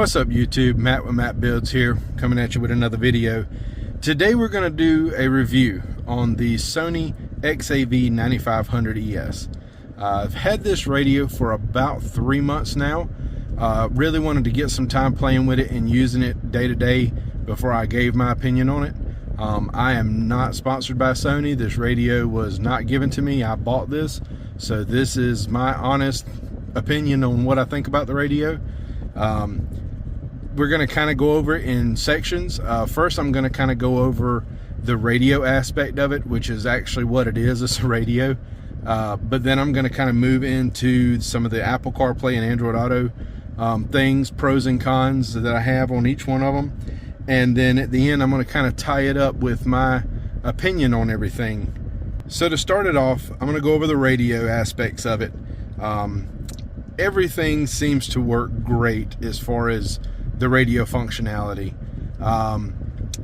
What's up YouTube? Matt with Matt Builds here, coming at you with another video. Today we're going to do a review on the Sony XAV-9500ES. I've had this radio for about 3 months now. Really wanted to get some time playing with it and using it day to day before I gave my opinion on it. I am not sponsored by Sony. This radio was not given to me. I bought this, so this is my honest opinion on what I think about the radio. We're going to kind of go over it in sections. First, I'm going to kind of go over the radio aspect of it, which is actually what it is. It's a radio. But then I'm going to kind of move into some of the Apple CarPlay and Android Auto things, pros and cons that I have on each one of them. And then at the end, I'm going to kind of tie it up with my opinion on everything. So to start it off, I'm going to go over the radio aspects of it. Everything seems to work great as far as the radio functionality.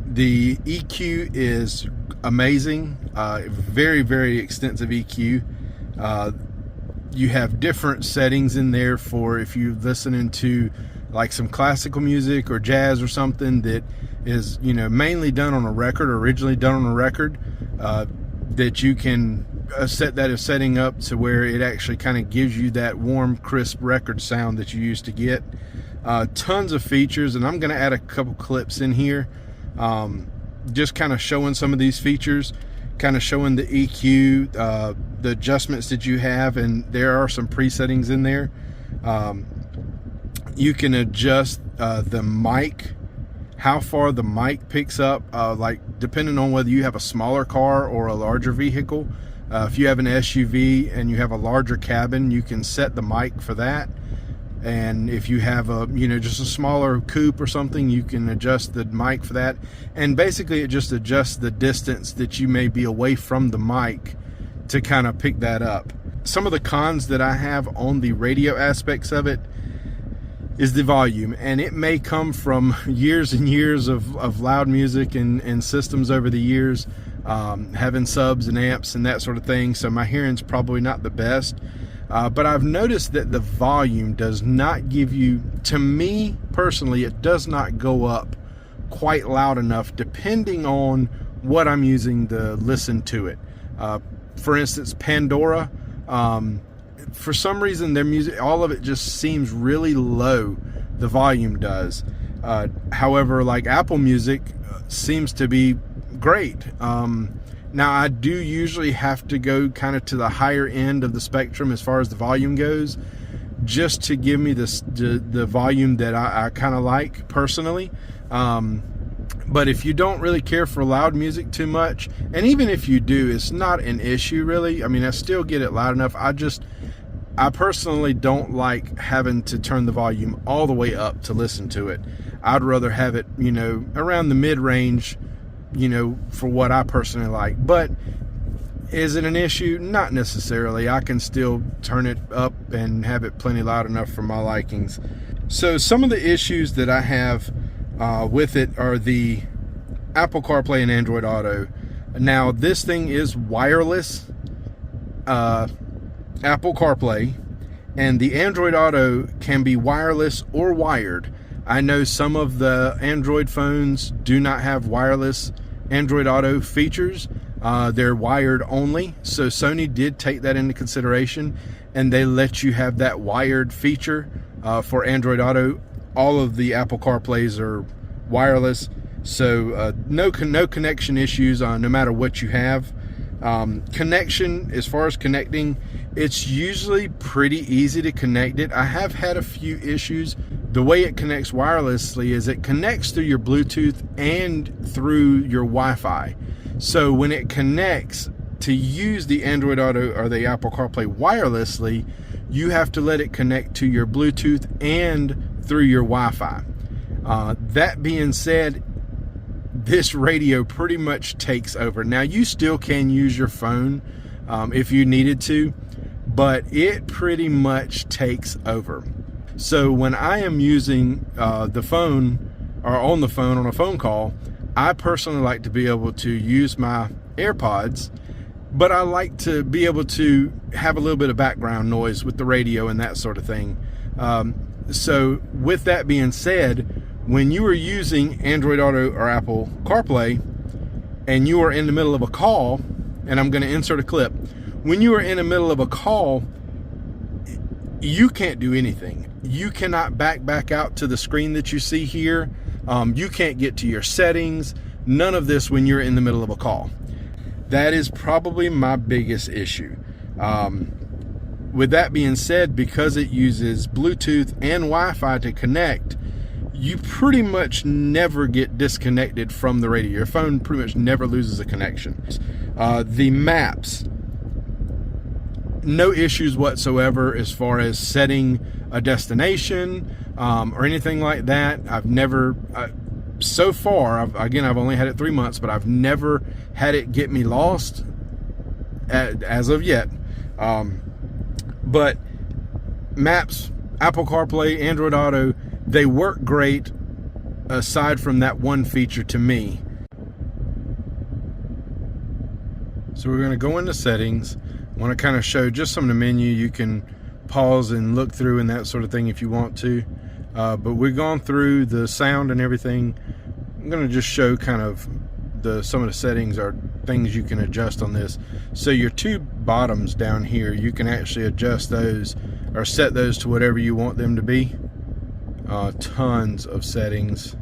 The EQ is amazing, very, very extensive EQ. You have different settings in there for if you're listening to like some classical music or jazz or something that is, you know, mainly done on a record, or originally done on a record, that you can set that as setting up to where it actually kind of gives you that warm, crisp record sound that you used to get. Tons of features, and I'm going to add a couple clips in here, just kind of showing some of these features, kind of showing the EQ, the adjustments that you have, and there are some presettings in there. You can adjust the mic, how far the mic picks up, like depending on whether you have a smaller car or a larger vehicle. If you have an SUV and you have a larger cabin, you can set the mic for that. And if you have a, you know, just a smaller coupe or something, you can adjust the mic for that. And basically it just adjusts the distance that you may be away from the mic to kind of pick that up. Some of the cons that I have on the radio aspects of it is the volume, and it may come from years and years of loud music and systems over the years, having subs and amps and that sort of thing, so my hearing's probably not the best. But I've noticed that the volume does not give you, to me personally, it does not go up quite loud enough depending on what I'm using to listen to it. For instance, Pandora, for some reason their music, all of it just seems really low, the volume does. However, like Apple Music seems to be great. Now I do usually have to go kind of to the higher end of the spectrum as far as the volume goes, just to give me the volume that I kind of like personally. But if you don't really care for loud music too much, and even if you do, it's not an issue really. I mean, I still get it loud enough. I personally don't like having to turn the volume all the way up to listen to it. I'd rather have it, you know, around the mid-range, you know, for what I personally like. But is it an issue? Not necessarily. I can still turn it up and have it plenty loud enough for my likings. So some of the issues that I have with it are the Apple CarPlay and Android Auto. Now this thing is wireless Apple CarPlay, and the Android Auto can be wireless or wired. I know some of the Android phones do not have wireless Android Auto features. They're wired only. So Sony did take that into consideration, and they let you have that wired feature for Android Auto. All of the Apple CarPlays are wireless, so no connection issues no matter what you have. Connection, as far as connecting, it's usually pretty easy to connect it. I have had a few issues. The way it connects wirelessly is it connects through your Bluetooth and through your Wi-Fi. So when it connects to use the Android Auto or the Apple CarPlay wirelessly, you have to let it connect to your Bluetooth and through your Wi-Fi. That being said, this radio pretty much takes over. Now you still can use your phone if you needed to, but it pretty much takes over. So when I am using the phone, or on the phone on a phone call, I personally like to be able to use my AirPods, but I like to be able to have a little bit of background noise with the radio and that sort of thing. So with that being said, when you are using Android Auto or Apple CarPlay and you are in the middle of a call, and I'm going to insert a clip, when you are in the middle of a call, you can't do anything. You cannot back out to the screen that you see here. You can't get to your settings, none of this when you're in the middle of a call. That is probably my biggest issue. With that being said, because it uses Bluetooth and Wi-Fi to connect, you pretty much never get disconnected from the radio. Your phone pretty much never loses a connection. The maps, no issues whatsoever as far as setting a destination or anything like that. I've never, so far, I've only had it 3 months, but I've never had it get me lost as of yet. But maps, Apple CarPlay, Android Auto, they work great aside from that one feature to me. So we're going to go into settings. I want to kind of show just some of the menu. You can pause and look through and that sort of thing if you want to. But we've gone through the sound and everything. I'm going to just show kind of some of the settings are things you can adjust on this. So your two bottoms down here, you can actually adjust those or set those to whatever you want them to be. Tons of settings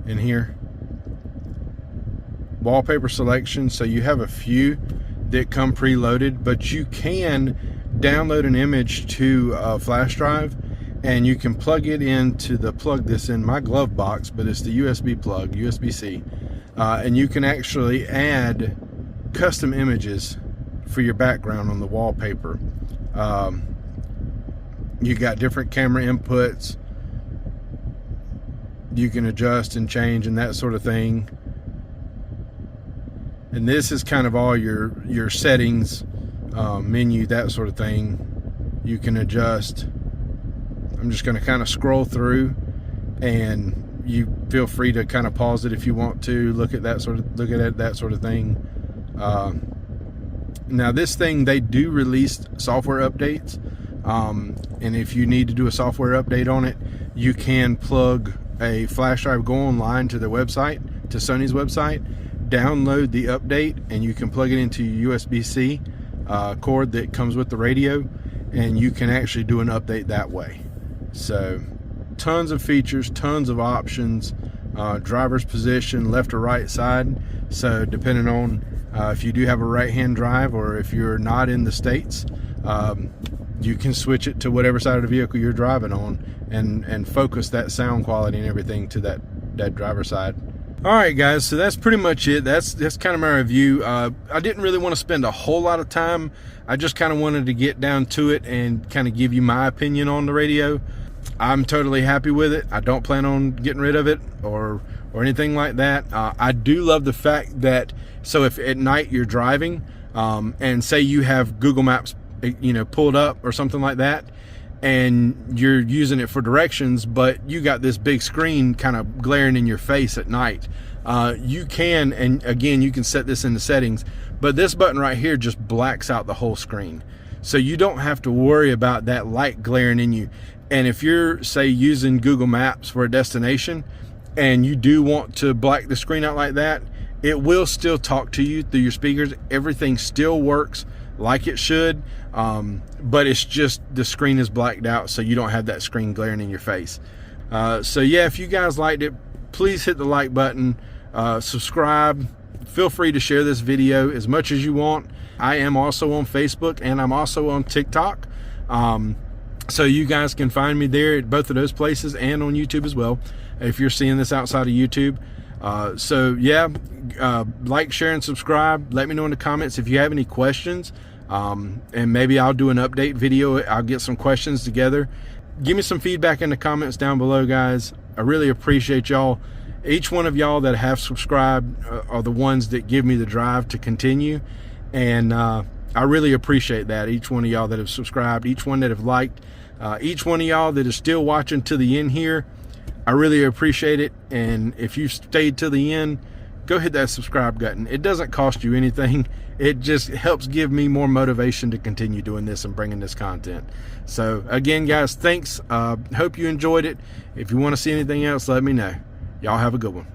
in here. Wallpaper selection, so you have a few that come preloaded, but you can download an image to a flash drive and you can plug it into plug this in my glove box, but it's the USB plug, USB-C, and you can actually add custom images for your background on the wallpaper. You got different camera inputs you can adjust and change and that sort of thing. And this is kind of all your settings, menu, that sort of thing. You can adjust. I'm just going to kind of scroll through, and you feel free to kind of pause it if you want to look at that sort of thing. Now this thing, they do release software updates, and if you need to do a software update on it, you can plug a flash drive, go online to their website, to Sony's website, download the update, and you can plug it into your USB-C cord that comes with the radio, and you can actually do an update that way. So tons of features, tons of options. Driver's position, left or right side, so depending on if you do have a right-hand drive or if you're not in the States, you can switch it to whatever side of the vehicle you're driving on and focus that sound quality and everything to that driver's side. All right, guys, so that's pretty much it. That's kind of my review. I didn't really want to spend a whole lot of time. I just kind of wanted to get down to it and kind of give you my opinion on the radio. I'm totally happy with it. I don't plan on getting rid of it or anything like that. I do love the fact that, so if at night you're driving and say you have Google Maps, pulled up or something like that, and you're using it for directions, but you got this big screen kind of glaring in your face at night, you can, and again, you can set this in the settings, but this button right here just blacks out the whole screen. So you don't have to worry about that light glaring in you. And if you're, say, using Google Maps for a destination and you do want to black the screen out like that, it will still talk to you through your speakers. Everything still works like it should, but it's just the screen is blacked out, so you don't have that screen glaring in your face. So yeah, if you guys liked it, please hit the like button, subscribe, feel free to share this video as much as you want. I am also on Facebook and I'm also on TikTok, so you guys can find me there at both of those places and on YouTube as well if you're seeing this outside of YouTube. So yeah, like, share, and subscribe. Let me know in the comments if you have any questions, and maybe I'll do an update video. I'll get some questions together. Give me some feedback in the comments down below, guys. I really appreciate y'all. Each one of y'all that have subscribed are the ones that give me the drive to continue, and I really appreciate that. Each one of y'all that have subscribed, each one that have liked, each one of y'all that is still watching to the end here, I really appreciate it. And if you stayed to the end, go hit that subscribe button. It doesn't cost you anything. it just helps give me more motivation to continue doing this and bringing this content. So again, guys, thanks. Hope you enjoyed it. If you want to see anything else, let me know. Y'all have a good one.